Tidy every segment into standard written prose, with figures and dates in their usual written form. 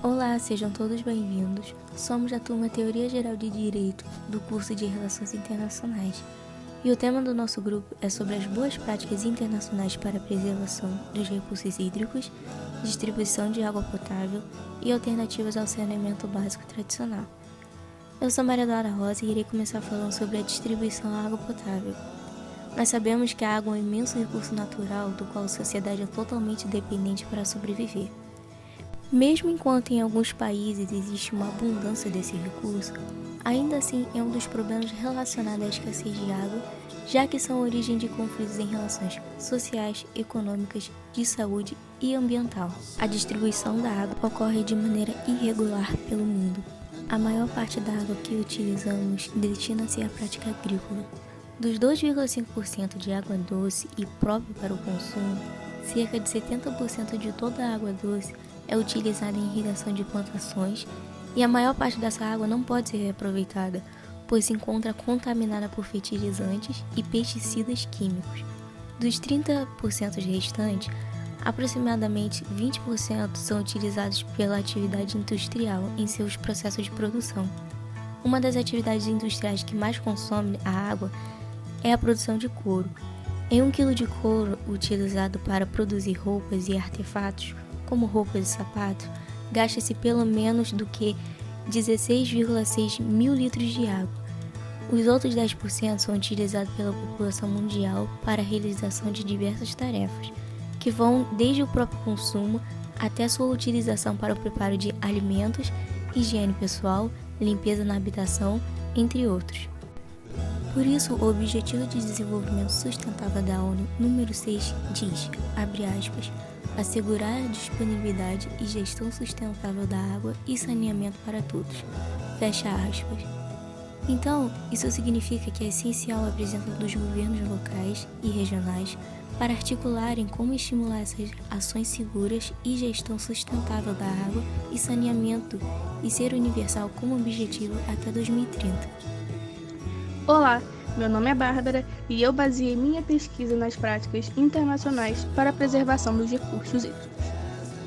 Olá, sejam todos bem-vindos. Somos da turma Teoria Geral de Direito do curso de Relações Internacionais. E o tema do nosso grupo é sobre as boas práticas internacionais para a preservação dos recursos hídricos, distribuição de água potável e alternativas ao saneamento básico tradicional. Eu sou Maria Eduarda Rosa e irei começar falando sobre a distribuição da água potável. Nós sabemos que a água é um imenso recurso natural do qual a sociedade é totalmente dependente para sobreviver. Mesmo enquanto em alguns países existe uma abundância desse recurso, ainda assim é um dos problemas relacionados à escassez de água, já que são origem de conflitos em relações sociais, econômicas, de saúde e ambiental. A distribuição da água ocorre de maneira irregular pelo mundo. A maior parte da água que utilizamos destina-se à prática agrícola. Dos 2,5% de água doce e própria para o consumo, cerca de 70% de toda a água doce é utilizada em irrigação de plantações e a maior parte dessa água não pode ser reaproveitada, pois se encontra contaminada por fertilizantes e pesticidas químicos. Dos 30% restantes, aproximadamente 20% são utilizados pela atividade industrial em seus processos de produção. Uma das atividades industriais que mais consome a água é a produção de couro. Em 1 kg de couro utilizado para produzir roupas e artefatos, como roupas e sapatos, gasta-se pelo menos do que 16,6 mil litros de água. Os outros 10% são utilizados pela população mundial para a realização de diversas tarefas, que vão desde o próprio consumo até sua utilização para o preparo de alimentos, higiene pessoal, limpeza na habitação, entre outros. Por isso, o Objetivo de Desenvolvimento Sustentável da ONU número 6 diz, abre aspas, assegurar a disponibilidade e gestão sustentável da água e saneamento para todos. Fecha aspas. Então, isso significa que é essencial a presença dos governos locais e regionais para articularem como estimular essas ações seguras e gestão sustentável da água e saneamento e ser universal como objetivo até 2030. Olá! Meu nome é Bárbara e eu baseei minha pesquisa nas práticas internacionais para a preservação dos recursos hídricos.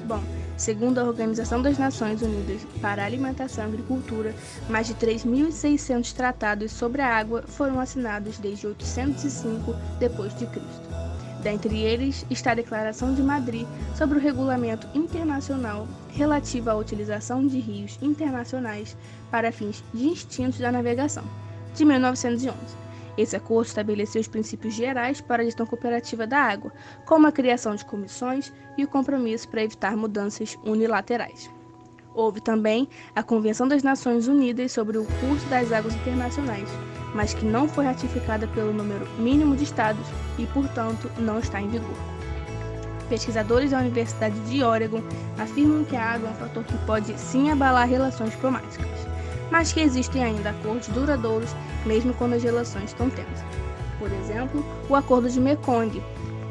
Bom, segundo a Organização das Nações Unidas para a Alimentação e Agricultura, mais de 3.600 tratados sobre a água foram assinados desde 805 d.C. Dentre eles está a Declaração de Madrid sobre o Regulamento Internacional relativo à utilização de rios internacionais para fins distintos da navegação, de 1911. Esse acordo estabeleceu os princípios gerais para a gestão cooperativa da água, como a criação de comissões e o compromisso para evitar mudanças unilaterais. Houve também a Convenção das Nações Unidas sobre o curso das águas internacionais, mas que não foi ratificada pelo número mínimo de estados e, portanto, não está em vigor. Pesquisadores da Universidade de Oregon afirmam que a água é um fator que pode sim abalar relações diplomáticas, mas que existem ainda acordos duradouros mesmo quando as relações estão tensas. Por exemplo, o Acordo de Mekong,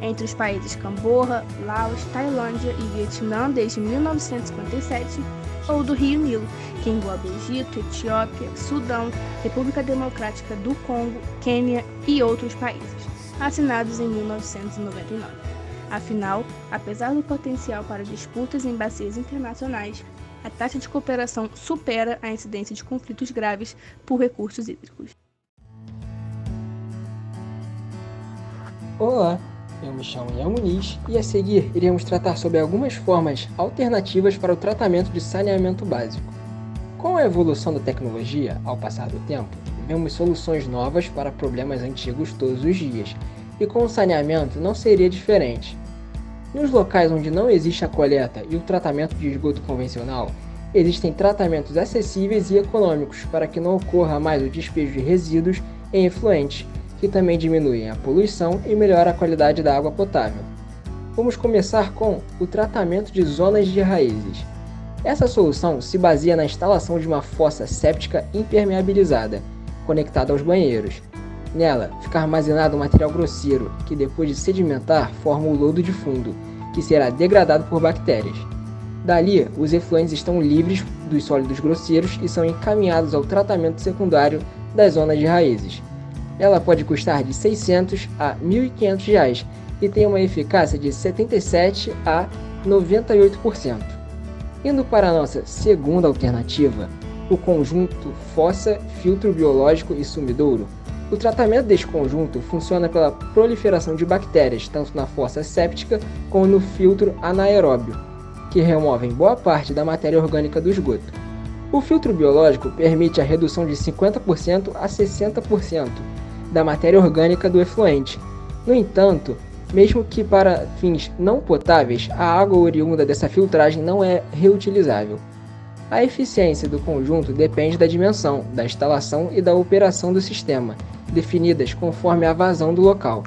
entre os países Camborra, Laos, Tailândia e Vietnã desde 1957, ou do Rio Nilo, que engloba Egito, Etiópia, Sudão, República Democrática do Congo, Quênia e outros países, assinados em 1999. Afinal, apesar do potencial para disputas em bacias internacionais, a taxa de cooperação supera a incidência de conflitos graves por recursos hídricos. Olá, eu me chamo Ian Muniz e a seguir iremos tratar sobre algumas formas alternativas para o tratamento de saneamento básico. Com a evolução da tecnologia, ao passar do tempo, vemos soluções novas para problemas antigos todos os dias, e com o saneamento não seria diferente. Nos locais onde não existe a coleta e o tratamento de esgoto convencional, existem tratamentos acessíveis e econômicos para que não ocorra mais o despejo de resíduos em efluentes, que também diminuem a poluição e melhoram a qualidade da água potável. Vamos começar com o tratamento de zonas de raízes. Essa solução se baseia na instalação de uma fossa séptica impermeabilizada, conectada aos banheiros. Nela, fica armazenado um material grosseiro, que depois de sedimentar forma o lodo de fundo, que será degradado por bactérias. Dali, os efluentes estão livres dos sólidos grosseiros e são encaminhados ao tratamento secundário das zonas de raízes. Ela pode custar de R$ 600 a R$ 1.500 e tem uma eficácia de 77 a 98%. Indo para a nossa segunda alternativa, o conjunto fossa, filtro biológico e sumidouro. O tratamento deste conjunto funciona pela proliferação de bactérias, tanto na fossa séptica como no filtro anaeróbio, que removem boa parte da matéria orgânica do esgoto. O filtro biológico permite a redução de 50% a 60% da matéria orgânica do efluente. No entanto, mesmo que para fins não potáveis, a água oriunda dessa filtragem não é reutilizável. A eficiência do conjunto depende da dimensão, da instalação e da operação do sistema, definidas conforme a vazão do local.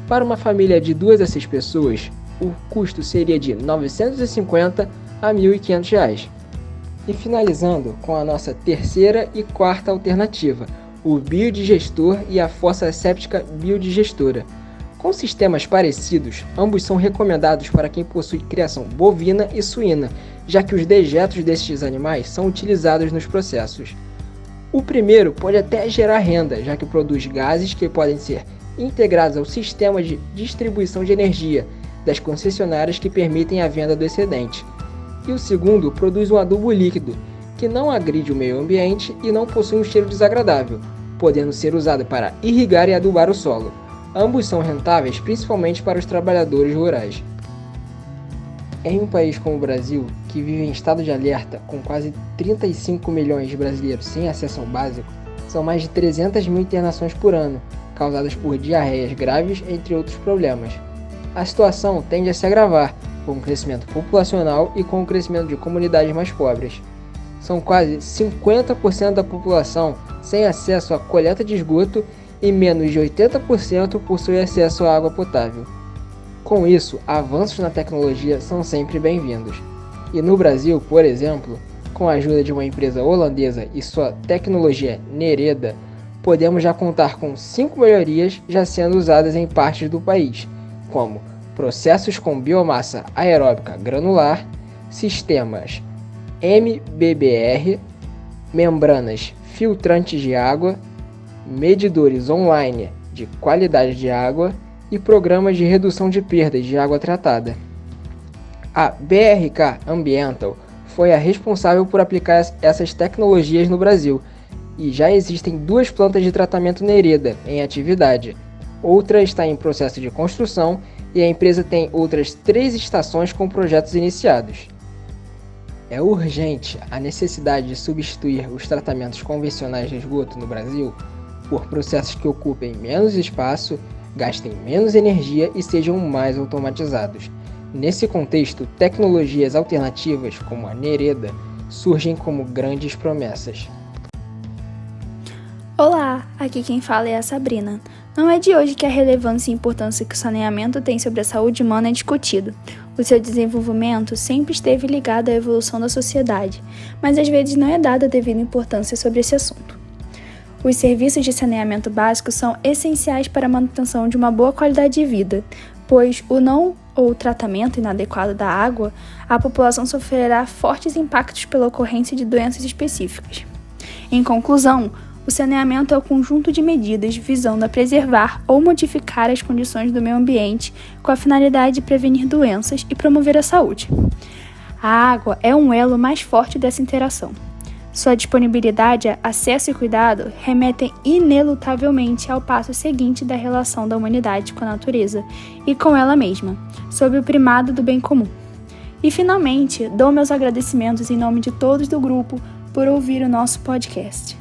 Para uma família de 2 a 6 pessoas, o custo seria de R$ 950 a R$ 1.500. E finalizando com a nossa terceira e quarta alternativa, o biodigestor e a fossa séptica biodigestora. Com sistemas parecidos, ambos são recomendados para quem possui criação bovina e suína, já que os dejetos destes animais são utilizados nos processos. O primeiro pode até gerar renda, já que produz gases que podem ser integrados ao sistema de distribuição de energia das concessionárias que permitem a venda do excedente. E o segundo produz um adubo líquido, que não agride o meio ambiente e não possui um cheiro desagradável, podendo ser usado para irrigar e adubar o solo. Ambos são rentáveis principalmente para os trabalhadores rurais. Em um país como o Brasil, que vive em estado de alerta com quase 35 milhões de brasileiros sem acesso ao básico, são mais de 300 mil internações por ano, causadas por diarreias graves, entre outros problemas. A situação tende a se agravar com o crescimento populacional e com o crescimento de comunidades mais pobres. São quase 50% da população sem acesso à coleta de esgoto e menos de 80% possui acesso à água potável. Com isso, avanços na tecnologia são sempre bem-vindos. E no Brasil, por exemplo, com a ajuda de uma empresa holandesa e sua tecnologia Nereda, podemos já contar com 5 melhorias já sendo usadas em partes do país, como processos com biomassa aeróbica granular, sistemas MBBR, membranas filtrantes de água, medidores online de qualidade de água e programas de redução de perdas de água tratada. A BRK Ambiental foi a responsável por aplicar essas tecnologias no Brasil e já existem 2 plantas de tratamento Nereda em atividade. Outra está em processo de construção e a empresa tem outras 3 estações com projetos iniciados. É urgente a necessidade de substituir os tratamentos convencionais de esgoto no Brasil por processos que ocupem menos espaço, gastem menos energia e sejam mais automatizados. Nesse contexto, tecnologias alternativas como a Nereda surgem como grandes promessas. Olá, aqui quem fala é a Sabrina. Não é de hoje que a relevância e importância que o saneamento tem sobre a saúde humana é discutido. O seu desenvolvimento sempre esteve ligado à evolução da sociedade, mas às vezes não é dada a devida importância sobre esse assunto. Os serviços de saneamento básico são essenciais para a manutenção de uma boa qualidade de vida, pois o tratamento inadequado da água, a população sofrerá fortes impactos pela ocorrência de doenças específicas. Em conclusão, o saneamento é o conjunto de medidas visando a preservar ou modificar as condições do meio ambiente com a finalidade de prevenir doenças e promover a saúde. A água é um elo mais forte dessa interação. Sua disponibilidade, acesso e cuidado remetem inelutavelmente ao passo seguinte da relação da humanidade com a natureza e com ela mesma, sob o primado do bem comum. E, finalmente, dou meus agradecimentos em nome de todos do grupo por ouvir o nosso podcast.